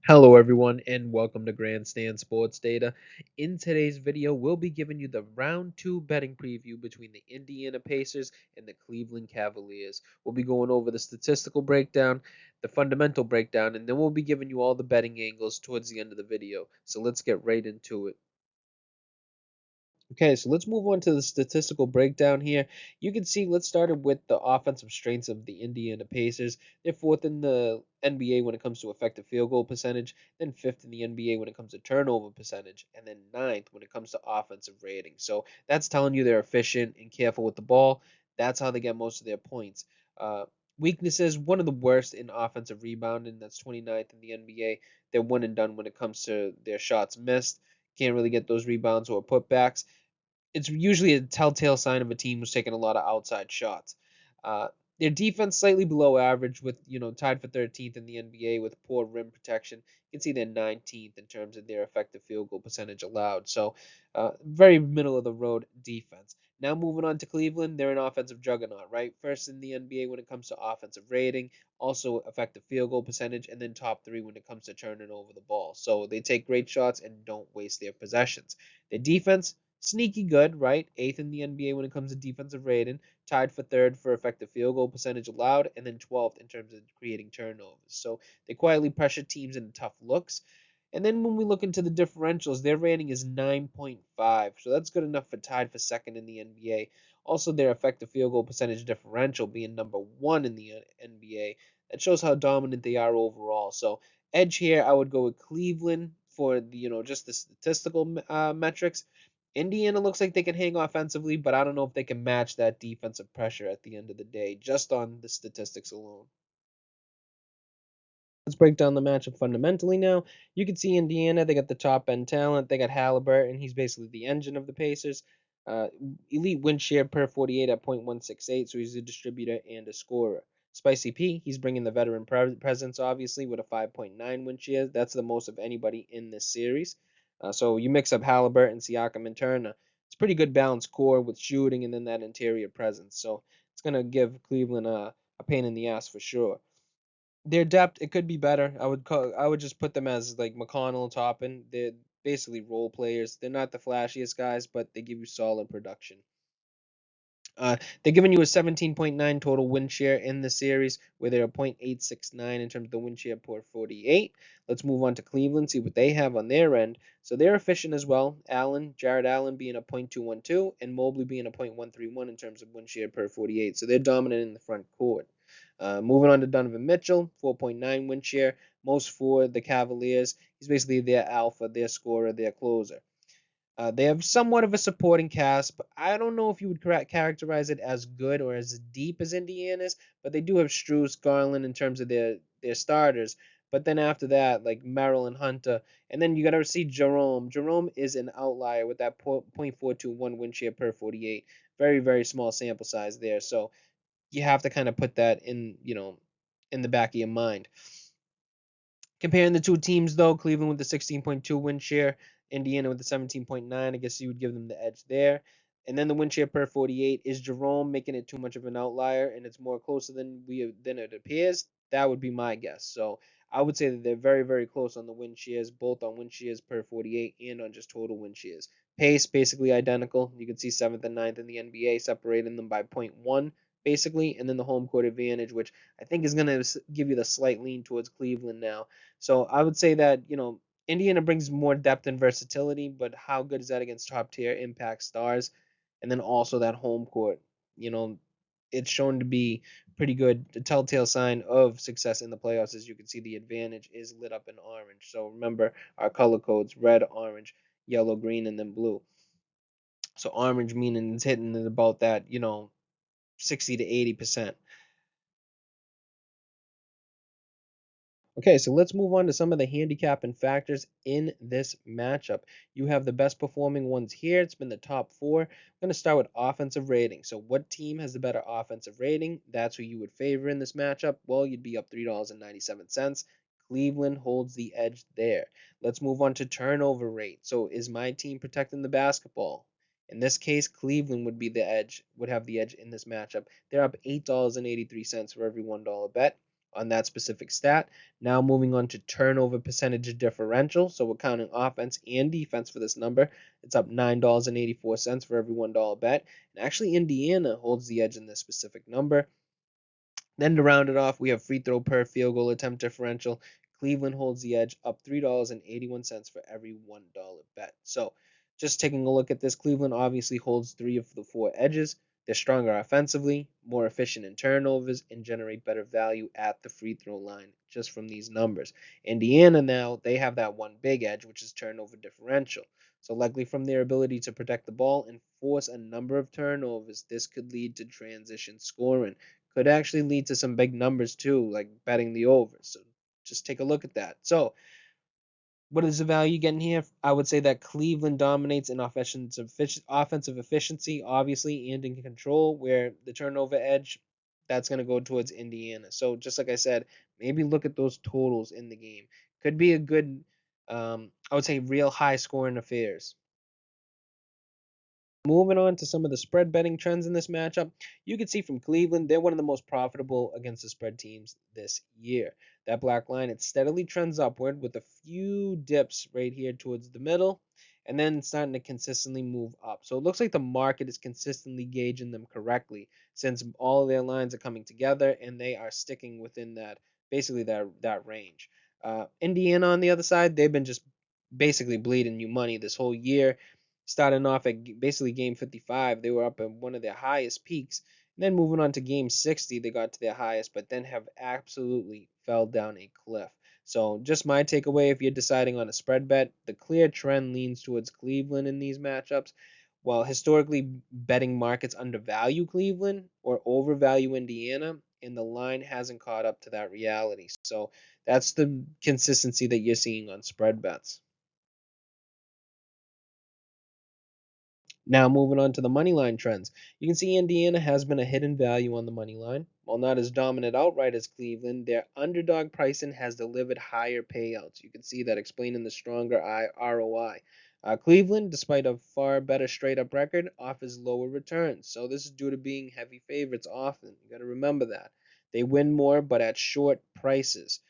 Hello everyone and welcome to Grandstand Sports Data. In today's video, we'll be giving you the round 2 betting preview between the Indiana Pacers and the Cleveland Cavaliers. We'll be going over the statistical breakdown, the fundamental breakdown, and then we'll be giving you all the betting angles towards the end of the video. So let's get right into it. Okay, so let's move on to the statistical breakdown here. You can see, let's start with the offensive strengths of the Indiana Pacers. They're fourth in the NBA when it comes to effective field goal percentage, then fifth in the NBA when it comes to turnover percentage, and then ninth when it comes to offensive rating. So that's telling you they're efficient and careful with the ball. That's how they get most of their points. Uh, Weaknesses, one of the worst in offensive rebounding. That's 29th in the NBA. They're one and done when it comes to their shots missed. Can't really get those rebounds or putbacks. It's usually a telltale sign of a team who's taking a lot of outside shots. Uh, their defense slightly below average, with tied for 13th in the NBA with poor rim protection. You can see they're 19th in terms of their effective field goal percentage allowed. So, very middle of the road defense. Now moving on to Cleveland, they're an offensive juggernaut, right? First in the NBA when it comes to offensive rating, also effective field goal percentage, and then top three when it comes to turning over the ball. So they take great shots and don't waste their possessions. Their defense, sneaky good, right? Eighth in the NBA when it comes to defensive rating, tied for third for effective field goal percentage allowed, and then 12th in terms of creating turnovers. So they quietly pressure teams into tough looks. And then when we look into the differentials, their rating is 9.5. So that's good enough for tied for second in the NBA. Also, their effective field goal percentage differential being number one in the NBA. That shows how dominant they are overall. So edge here, I would go with Cleveland for the just the statistical metrics. Indiana looks like they can hang offensively, but I don't know if they can match that defensive pressure at the end of the day, just on the statistics alone. Let's break down the matchup fundamentally now. You can see Indiana, they got the top end talent. They got Halliburton, he's basically the engine of the Pacers. Uh, Elite win share per 48 at .168, so he's a distributor and a scorer. Spicy P, he's bringing the veteran presence, obviously, with a 5.9 win share. That's the most of anybody in this series. So you mix up Halliburton, Siakam, and Turner. It's a pretty good balanced core with shooting and then that interior presence. So it's going to give Cleveland a pain in the ass for sure. Their depth, it could be better. I would just put them as like McConnell and Toppin. They're basically role players. They're not the flashiest guys, but they give you solid production. They're giving you a 17.9 total win share in the series, where they're a .869 in terms of the win share per 48. Let's move on to Cleveland, see what they have on their end. So they're efficient as well. Jared Allen being a .212, and Mobley being a .131 in terms of win share per 48. So they're dominant in the front court. Moving on to Donovan Mitchell, 4.9 win share, most for the Cavaliers. He's basically their alpha, their scorer, their closer. They have somewhat of a supporting cast, but I don't know if you would characterize it as good or as deep as Indiana's. But they do have Strus, Garland in terms of their starters. But then after that, like Merrill and Hunter, and then you got to see Jerome. Jerome is an outlier with that .421 win share per 48. Very very small sample size there, so you have to kind of put that in the back of your mind. Comparing the two teams, though, Cleveland with the 16.2 win share, Indiana with the 17.9, I guess you would give them the edge there. And then the win share per 48, is Jerome making it too much of an outlier and it's more closer than it appears? That would be my guess. So I would say that they're very, very close on the win shares, both on win shares per 48 and on just total win shares. Pace, basically identical. You can see 7th and ninth in the NBA, separating them by .1, basically. And then the home court advantage, which I think is going to give you the slight lean towards Cleveland now. So I would say that, Indiana brings more depth and versatility, but how good is that against top tier impact stars? And then also that home court, you know, it's shown to be pretty good. The telltale sign of success in the playoffs, as you can see, the advantage is lit up in orange. So remember our color codes: red, orange, yellow, green, and then blue. So orange meaning it's hitting at about that, 60 to 80%. Okay, so let's move on to some of the handicapping factors in this matchup. You have the best performing ones here. It's been the top four. I'm going to start with offensive rating. So, what team has the better offensive rating? That's who you would favor in this matchup. Well, you'd be up $3.97. Cleveland holds the edge there. Let's move on to turnover rate. So, is my team protecting the basketball? In this case, Cleveland would have the edge in this matchup. They're up $8.83 for every $1 bet. on that specific stat. Now moving on to turnover percentage differential. So we're counting offense and defense for this number. It's up $9.84 for every $1 bet. And actually, Indiana holds the edge in this specific number. Then to round it off, we have free throw per field goal attempt differential. Cleveland holds the edge, up $3.81 for every $1 bet. So just taking a look at this, Cleveland obviously holds three of the four edges. They're stronger offensively, more efficient in turnovers, and generate better value at the free throw line just from these numbers. Indiana now, they have that one big edge, which is turnover differential. So likely from their ability to protect the ball and force a number of turnovers, this could lead to transition scoring. Could actually lead to some big numbers too, like betting the over. So just take a look at that. So what is the value getting here? I would say that Cleveland dominates in offensive efficiency, obviously, and in control, where the turnover edge, that's going to go towards Indiana. So just like I said, maybe look at those totals in the game. Could be a good, I would say, real high scoring affairs. Moving on to some of the spread betting trends in this matchup, you can see from Cleveland, they're one of the most profitable against the spread teams this year. That black line, it steadily trends upward with a few dips right here towards the middle, and then starting to consistently move up. So it looks like the market is consistently gauging them correctly since all of their lines are coming together and they are sticking within basically that range. Indiana on the other side, they've been just basically bleeding you money this whole year. Starting off at basically game 55, they were up at one of their highest peaks. And then moving on to game 60, they got to their highest, but then have absolutely fell down a cliff. So just my takeaway, if you're deciding on a spread bet, the clear trend leans towards Cleveland in these matchups. While historically betting markets undervalue Cleveland or overvalue Indiana, and the line hasn't caught up to that reality. So that's the consistency that you're seeing on spread bets. Now moving on to the money line trends. You can see Indiana has been a hidden value on the money line. While not as dominant outright as Cleveland, their underdog pricing has delivered higher payouts. You can see that explaining the stronger ROI. Cleveland, despite a far better straight up record, offers lower returns. So this is due to being heavy favorites often. You got to remember that. They win more, but at short prices.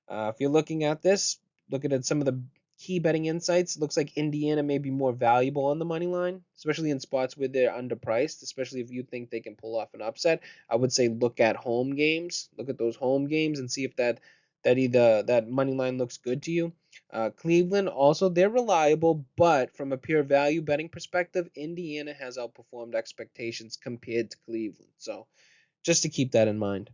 If you're looking at this, looking at some of the key betting insights, looks like Indiana may be more valuable on the money line, especially in spots where they're underpriced, especially if you think they can pull off an upset. I would say look at home games, look at those home games and see if that money line looks good to you. Cleveland also, they're reliable, but from a pure value betting perspective, Indiana has outperformed expectations compared to Cleveland. So just to keep that in mind.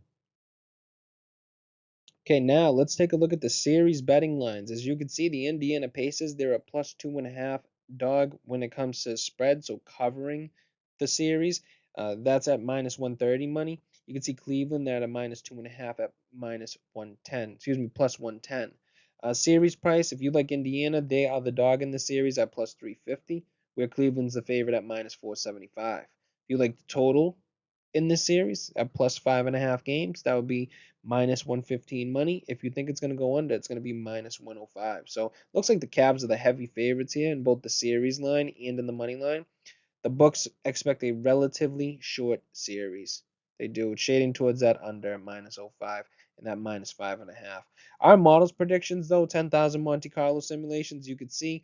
Okay, now let's take a look at the series betting lines. As you can see, the Indiana Pacers, they're a plus 2.5 dog when it comes to spread, so covering the series. That's at minus 130 money. You can see Cleveland, they're at a minus 2.5 at minus 110. Excuse me, plus 110. Series price, if you like Indiana, they are the dog in the series at plus 350, where Cleveland's the favorite at minus 475. If you like the total, in this series at plus 5.5 games. That would be minus 115 money. If you think it's going to go under, it's going to be minus 105. So looks like the Cavs are the heavy favorites here in both the series line and in the money line. The books expect a relatively short series. They do, shading towards that under minus -0.05 and that minus 5.5. Our models predictions, though, 10,000 Monte Carlo simulations, you could see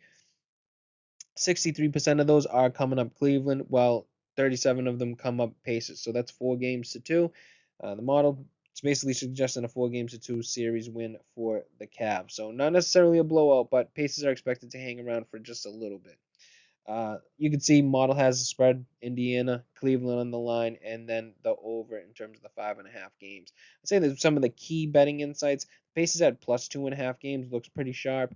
63% of those are coming up Cleveland, while 37 of them come up Pacers. So that's 4 games to 2. The model is basically suggesting a 4 games to 2 series win for the Cavs. So not necessarily a blowout, but Pacers are expected to hang around for just a little bit. You can see model has a spread, Indiana, Cleveland on the line, and then the over in terms of the 5.5 games. I'd say that some of the key betting insights. Pacers at plus 2.5 games looks pretty sharp.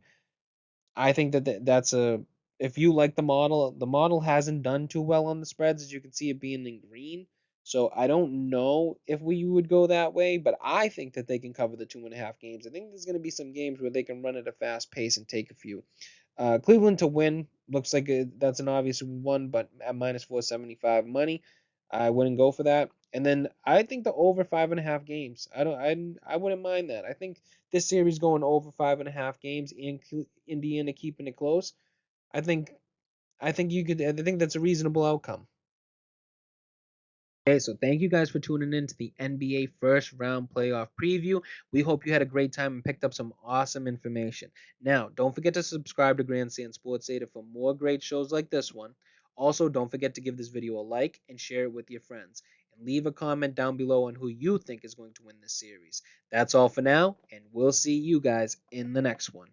I think that that's a if you like the model hasn't done too well on the spreads, as you can see it being in green. So I don't know if we would go that way, but I think that they can cover the 2.5 games. I think there's going to be some games where they can run at a fast pace and take a few. Cleveland to win looks like that's an obvious one, but at minus 475 money, I wouldn't go for that. And then I think the over 5.5 games. I wouldn't mind that. I think this series going over 5.5 games and Indiana keeping it close. I think I think that's a reasonable outcome. Okay, so thank you guys for tuning in to the NBA first round playoff preview. We hope you had a great time and picked up some awesome information. Now, don't forget to subscribe to Grandstand Sports Data for more great shows like this one. Also, don't forget to give this video a like and share it with your friends. And leave a comment down below on who you think is going to win this series. That's all for now, and we'll see you guys in the next one.